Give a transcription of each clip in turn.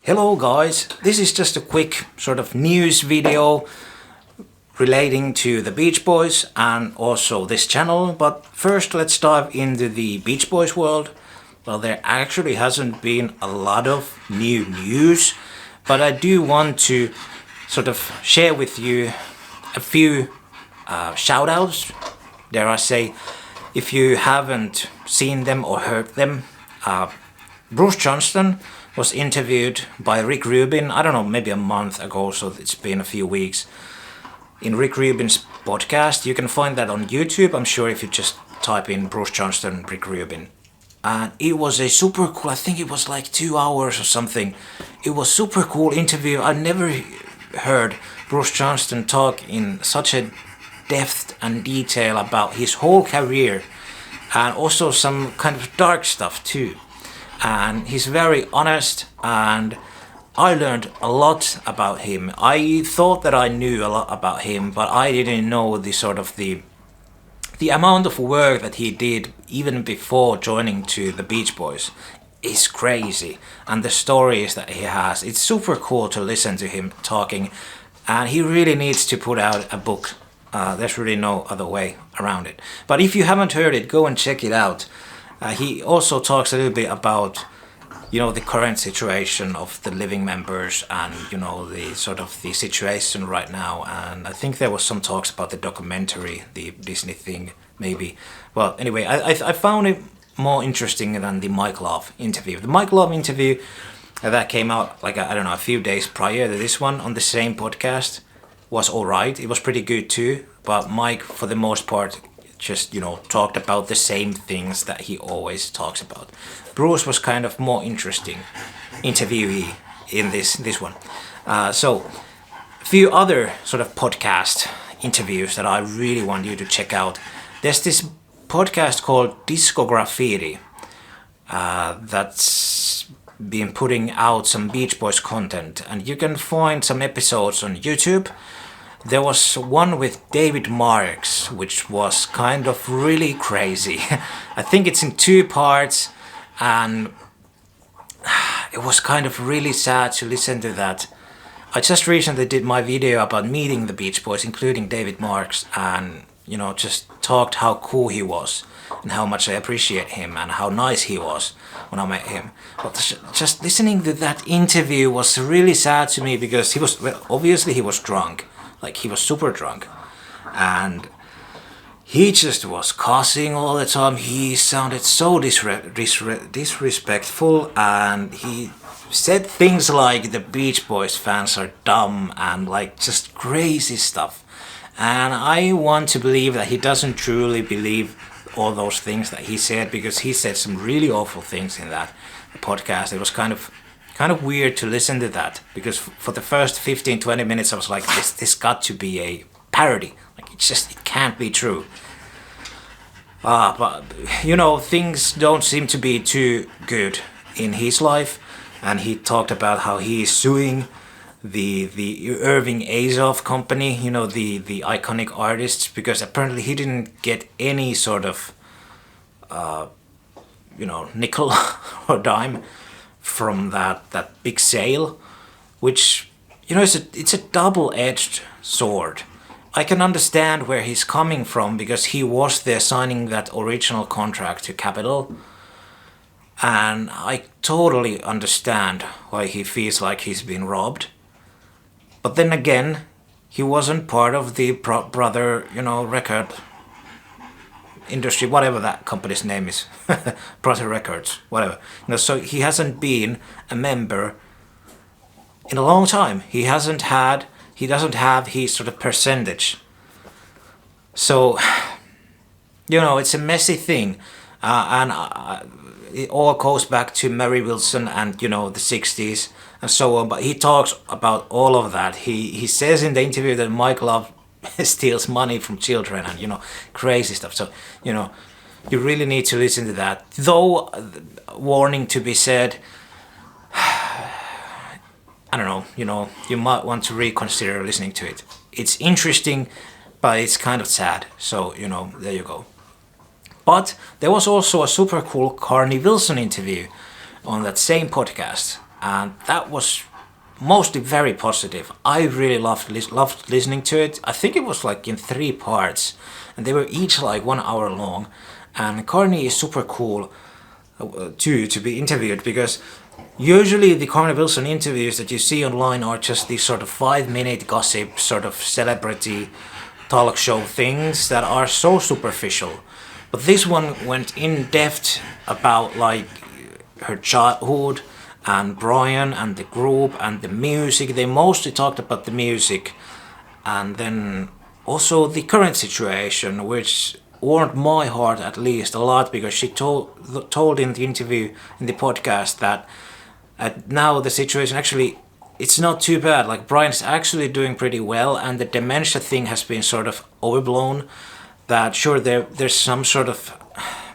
Hello guys, this is just a quick sort of news video relating to the Beach Boys and also this channel, but first let's dive into the Beach Boys world. Well, there actually hasn't been a lot of new news, but I do want to sort of share with you a few shout outs, dare I say, if you haven't seen them or heard them. Bruce Johnston was interviewed by Rick Rubin, I don't know, maybe a month ago, so it's been a few weeks, in Rick Rubin's podcast. You can find that on YouTube, I'm sure, if you just type in Bruce Johnston, Rick Rubin. And it was a super cool, I think it was like 2 hours or something. It was super cool interview. I never heard Bruce Johnston talk in such a depth and detail about his whole career, and also some kind of dark stuff too. And he's very honest, and I learned a lot about him. I thought that I knew a lot about him, but I didn't know the amount of work that he did even before joining to the Beach Boys is crazy. And the stories that he has, it's super cool to listen to him talking, and he really needs to put out a book. There's really no other way around it. But if you haven't heard it, go and check it out. He also talks a little bit about, the current situation of the living members and, the situation right now. And I think there was some talks about the documentary, the Disney thing, maybe. Well, anyway, I found it more interesting than the Mike Love interview. The Mike Love interview that came out, a few days prior to this one on the same podcast was alright. It was pretty good too. But Mike, for the most part, just talked about the same things that he always talks about. Bruce was kind of more interesting interviewee in this one. So a few other sort of podcast interviews that I really want you to check out. There's this podcast called Disco Graffiti that's been putting out some Beach Boys content, and you can find some episodes on YouTube. There was one with David Marx, which was kind of really crazy. I think it's in 2 parts, and it was kind of really sad to listen to that. I just recently did my video about meeting the Beach Boys, including David Marx, and just talked how cool he was and how much I appreciate him and how nice he was when I met him. But just listening to that interview was really sad to me, because obviously he was drunk. He was super drunk, and he just was cussing all the time. He sounded so disrespectful, and he said things like the Beach Boys fans are dumb and just crazy stuff. And I want to believe that he doesn't truly believe all those things that he said, because he said some really awful things in that podcast. It was kind of weird to listen to that, because for the first 15-20 minutes I was like, this got to be a parody. It can't be true. But things don't seem to be too good in his life, and he talked about how he is suing the Irving Azoff company, the iconic artists, because apparently he didn't get any sort of nickel or dime from that big sale, which it's a double-edged sword. I can understand where he's coming from, because he was there signing that original contract to Capitol, and I totally understand why he feels like he's been robbed. But then again, he wasn't part of the brother record industry, whatever that company's name is, Brother Records, whatever. So he hasn't been a member in a long time. He doesn't have his sort of percentage. So, it's a messy thing, and it all goes back to Mary Wilson and the 60s and so on. But he talks about all of that. He says in the interview that Mike Love steals money from children and crazy stuff. So you really need to listen to that. Though, warning to be said, I don't know, you might want to reconsider listening to it. It's interesting, but it's kind of sad. So there you go. But there was also a super cool Carney Wilson interview on that same podcast, and that was mostly very positive. I really loved listening to it. I think it was like in 3 parts, and they were each like 1 hour long. And Carney is super cool too to be interviewed, because usually the Carney Wilson interviews that you see online are just these sort of 5-minute gossip, sort of celebrity talk show things that are so superficial. But this one went in depth about like her childhood and Brian and the group and the music. They mostly talked about the music, and then also the current situation, which warmed my heart at least a lot, because she told in the interview, in the podcast, that now the situation actually, it's not too bad. Like, Brian's actually doing pretty well, and the dementia thing has been sort of overblown. That sure, there's some sort of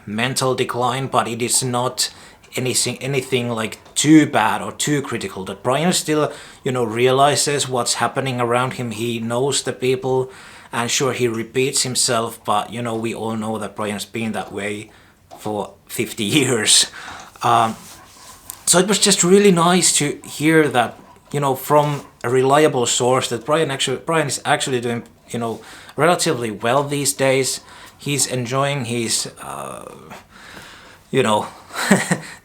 mental decline, but it is not anything like too bad or too critical. That Brian still, realizes what's happening around him. He knows the people, and sure, he repeats himself, but we all know that Brian's been that way for 50 years. So it was just really nice to hear that, from a reliable source, that Brian is actually doing, relatively well these days. He's enjoying his,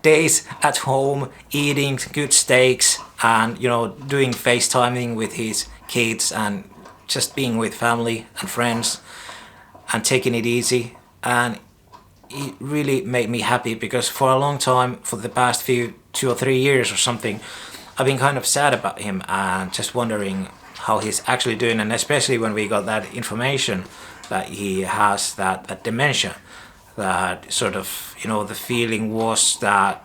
days at home, eating good steaks, and doing FaceTiming with his kids, and just being with family and friends and taking it easy. And it really made me happy, because for a long time, for the past 2 or 3 years or something, I've been kind of sad about him and just wondering how he's actually doing. And especially when we got that information that he has that dementia, that sort of, the feeling was that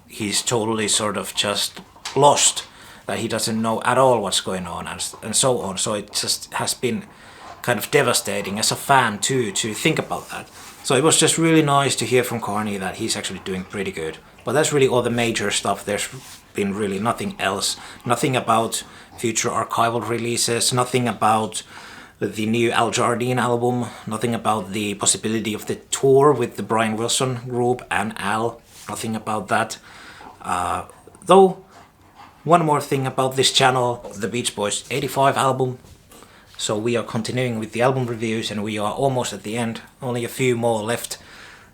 he's totally sort of just lost, that he doesn't know at all what's going on, and so on. So it just has been kind of devastating as a fan too, to think about that. So it was just really nice to hear from Carney that he's actually doing pretty good. But that's really all the major stuff. There's been really nothing else. Nothing about future archival releases, nothing about the new Al Jardine album, nothing about the possibility of the tour with the Brian Wilson group and Al, nothing about that. Though, one more thing about this channel, the Beach Boys 85 album. So we are continuing with the album reviews, and we are almost at the end, only a few more left.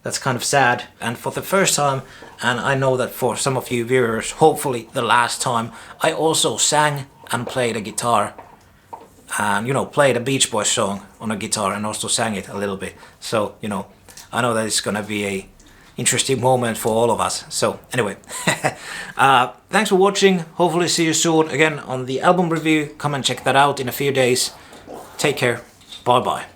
That's kind of sad. And for the first time, and I know that for some of you viewers, hopefully the last time, I also sang and played a guitar. And, played a Beach Boys song on a guitar and also sang it a little bit. So, I know that it's gonna be a interesting moment for all of us. So, anyway, thanks for watching. Hopefully see you soon again on the album review. Come and check that out in a few days. Take care. Bye-bye.